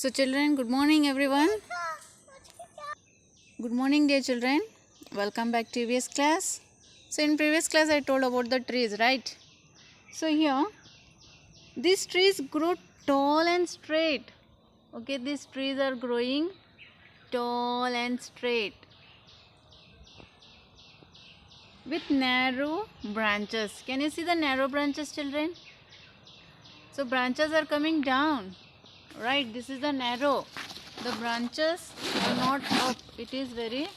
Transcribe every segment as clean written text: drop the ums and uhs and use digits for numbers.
So children, good morning everyone. Good morning dear children. Welcome back to previous class. So in previous class I told about the trees, right? So here these trees grow tall and straight. Okay, these trees are growing tall and straight with narrow branches. Can you see the narrow branches, children? So branches are coming down. Right, this is the narrow. The branches are not up, it is very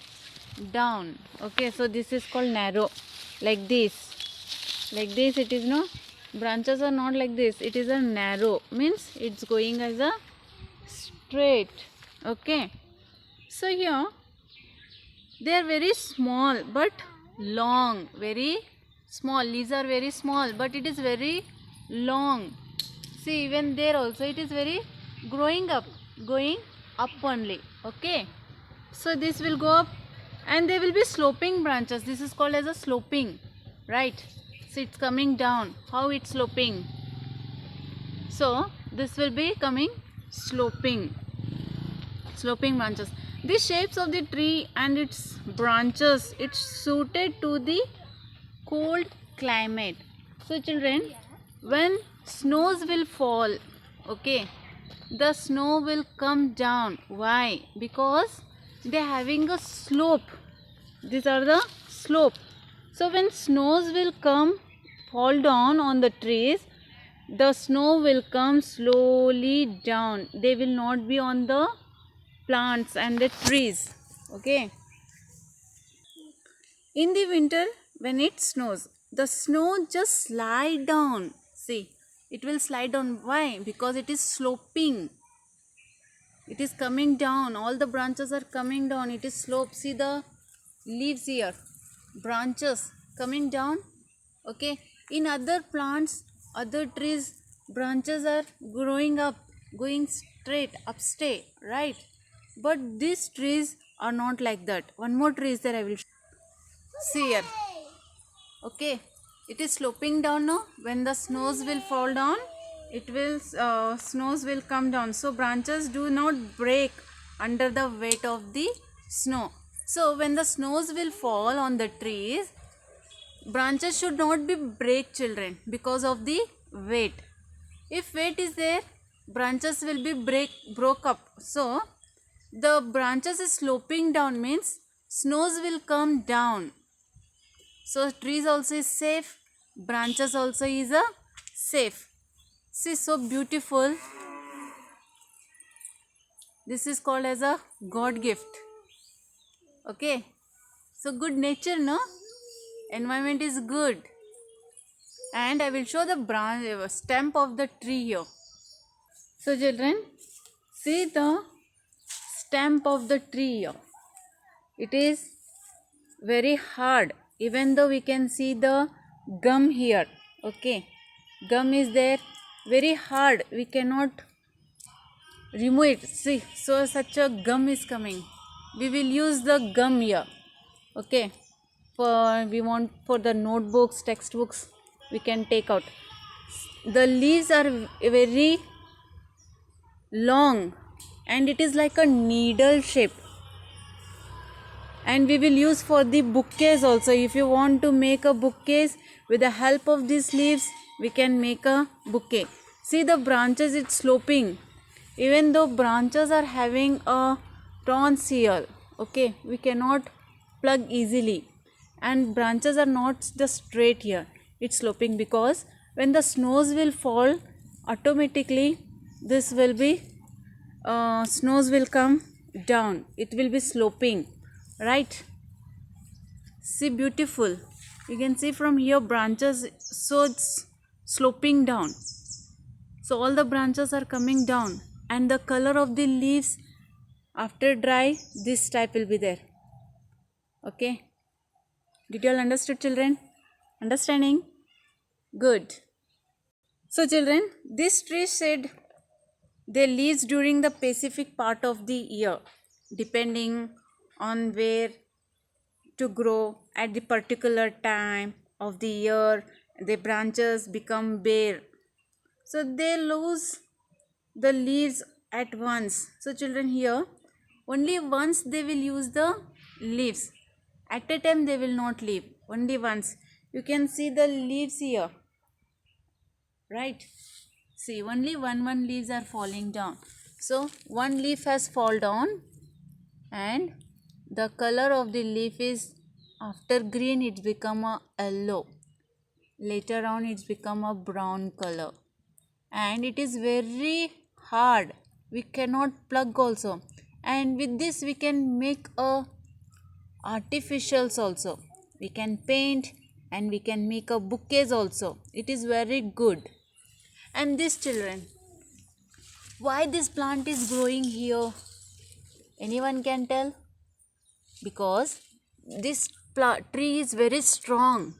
down. Okay, so this is called narrow. Like this it is, no, branches are not like this, it is a narrow, means it's going as a straight. Okay, so here they are very small but long. Very small, leaves are very small but it is very long. See, even there also it is very going up only. Okay, so this will go up and there will be sloping branches. This is called as a sloping, right? So it's coming down. How it's sloping? So this will be coming sloping branches. The shapes of the tree and its branches, it's suited to the cold climate. So children, when snows will fall, okay, the snow will come down. Why? Because they are having a slope. These are the slope. So when snows will fall down on the trees, the snow will come slowly down. They will not be on the plants and the trees. Okay, in the winter when it snows, the snow just slide down. See, it will slide down. Why? Because it is sloping, it is coming down, all the branches are coming down, it is slope. See the leaves here, branches coming down. Okay, in other plants, other trees, branches are growing up, going straight upstay, right? But these trees are not like that. One more tree is there, I will see here. Okay, it is sloping down now. When the snows will fall down, it will snows will come down. So branches do not break under the weight of the snow. So when the snows will fall on the trees, branches should not be break, children, because of the weight. If weight is there, branches will be broke up. So the branches is sloping down, means snows will come down. So trees also is safe, branches also is a safe. See, so beautiful. This is called as a God gift. Okay, so good nature, no? Environment is good. And I will show the branch stem of the tree here. So children, see the stem of the tree here. It is very hard, even though we can see the gum here. Okay, gum is there, very hard, we cannot remove it. See, so such a gum is coming, we will use the gum here. Okay, for we want for the notebooks, textbooks, we can take out. The leaves are very long and it is like a needle shape, and we will use for the bouquets also. If you want to make a bouquet with the help of these leaves, we can make a bouquet. See the branches, it's sloping, even though branches are having a thorns here. Okay, we cannot plug easily, and branches are not just straight here, it's sloping, because when the snows will fall, automatically this will be snows will come down, it will be sloping, right? See, beautiful, you can see from here branches, so it's sloping down. So all the branches are coming down, and the color of the leaves after dry, this type will be there. Okay, did you all understood, children? Understanding? Good. So children, this tree shed their leaves during the specific part of the year, depending on where to grow at the particular time of the year. The branches become bare, so they lose the leaves at once. So children, here only once they will use the leaves. At a time they will not leave, only once. You can see the leaves here, right? See, only one leaves are falling down. So one leaf has fall down, and the color of the leaf is, after green it's become a yellow, later on it's become a brown color, and it is very hard, we cannot plug also, and with this we can make a artificials also, we can paint and we can make a bouquets also. It is very good. And this children, why this plant is growing here, anyone can tell? Because this tree is very strong,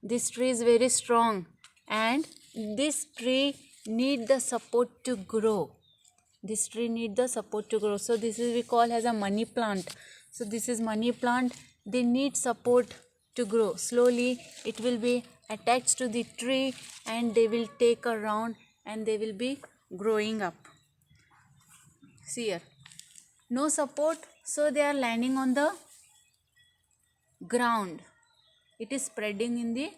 this tree is very strong, and this tree need the support to grow, this tree need the support to grow. So this is we call as a money plant. So this is money plant, they need support to grow. Slowly it will be attached to the tree and they will take a round and they will be growing up. See here, no support, so they are landing on the ground, it is spreading in the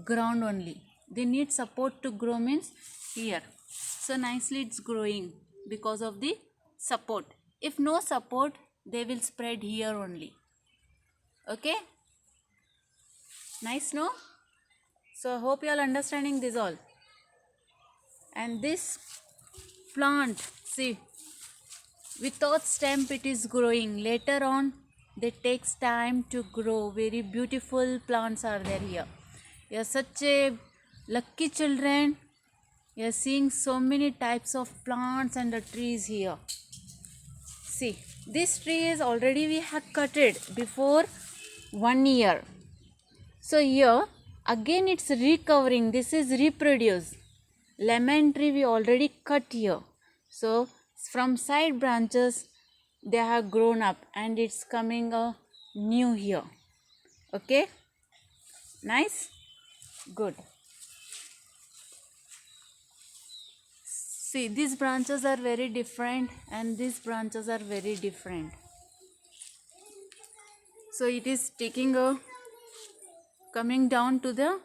ground only. They need support to grow, means here. So nicely it's growing because of the support. If no support, they will spread here only. Okay, nice, no? So I hope you all understanding this all. And this plant, see, without stem it is growing, later on they takes time to grow. Very beautiful plants are there here. You are such a lucky children, you are seeing so many types of plants and the trees here. See, this tree is already we have cut it before 1 year. So here again it's recovering, this is reproduce. Lemon tree we already cut here. So from side branches they have grown up and it's coming a new here. Okay, nice, good. See, these branches are very different and these branches are very different. So it is taking a coming down to the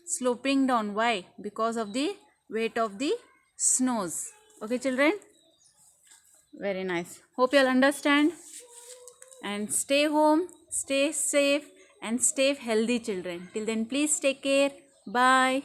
sloping down. Why? Because of the weight of the snows. Okay children, very nice. Hope you all understand, and stay home, stay safe and stay healthy children. Till then please take care. Bye.